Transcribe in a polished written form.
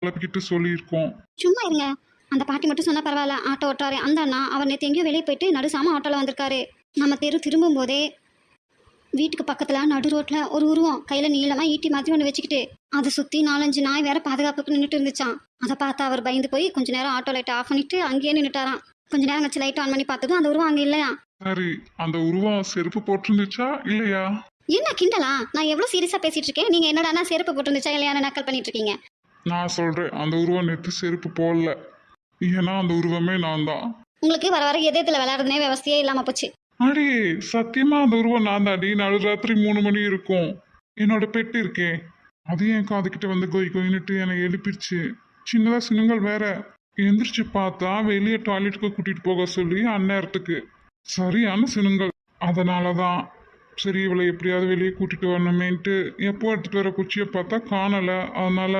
கிளப்பிக்கிட்டு சொல்லியிருக்கோம். சும்மா இருங்க. அந்த பாட்டி மட்டும் சொன்னா பரவாயில்ல. ஆட்டோ ஓட்டுறாரு அந்த அண்ணா. அவர் நேற்று எங்கேயோ வெளியே போயிட்டு நடுசாம ஆட்டோவில் வந்திருக்காரு. நம்ம தெரு திரும்பும் போதே வீட்டுக்கு பக்கத்துல நடு ரோட்ல ஒரு உருவம் கையில நீளமா ஈட்டி மாதிரி ஒன்று வச்சுக்கிட்டு அதை சுத்தி 4-5 நாய் வேற பாதுகாப்புக்கு நின்றுட்டு இருந்துச்சான். அதை பார்த்து அவர் பயந்து போய் கொஞ்ச நேரம் ஆட்டோ லைட் ஆஃப் பண்ணிட்டு அங்கேயே நின்றுட்டாராம். கொஞ்ச நேரம் கழிச்சு லைட் ஆன் பண்ணி பார்த்ததும் அந்த உருவம் அங்கே இல்லையா. சரி, அந்த உருவம் செருப்பு போட்டிருந்துச்சா இல்லையா? என்ன கிண்டலா? நான் எவ்வளவு சீரியஸா பேசிட்டு இருக்கேன். நீங்க என்னடா செருப்பு போட்டுருந்துச்சா இல்லையான்னு நக்கல் பண்ணிட்டு இருக்கீங்க. நான் சொல்றேன், அந்த உருவம் நேற்று செருப்பு போடல. ஏன்னா அந்த உருவமே நான் தான். உங்களுக்கு வர வர எதயத்துல விளையாடுறதுனே விவசாயே இல்லாம போச்சு. அடி சத்தியமா அந்த உருவம் நான் தாண்டி. நடுராத்திரி 3 மணி இருக்கும். என்னோட பெட்டு இருக்கேன், அது என் காதுகிட்ட வந்து கொய் கொயின்னுட்டு என்னை எழுப்பிடுச்சு. சின்னதா சினுங்கள் வேற. எந்திரிச்சு பார்த்தா வெளியே டாய்லெட்டுக்கு கூட்டிட்டு போக சொல்லி அந்நேரத்துக்கு சரியான சினுங்கள். அதனாலதான் சரி இவளை எப்படியாவது வெளியே கூட்டிட்டு வரணுமேன்ட்டு எப்போ எடுத்துட்டு வர குச்சியை பார்த்தா காணல. அதனால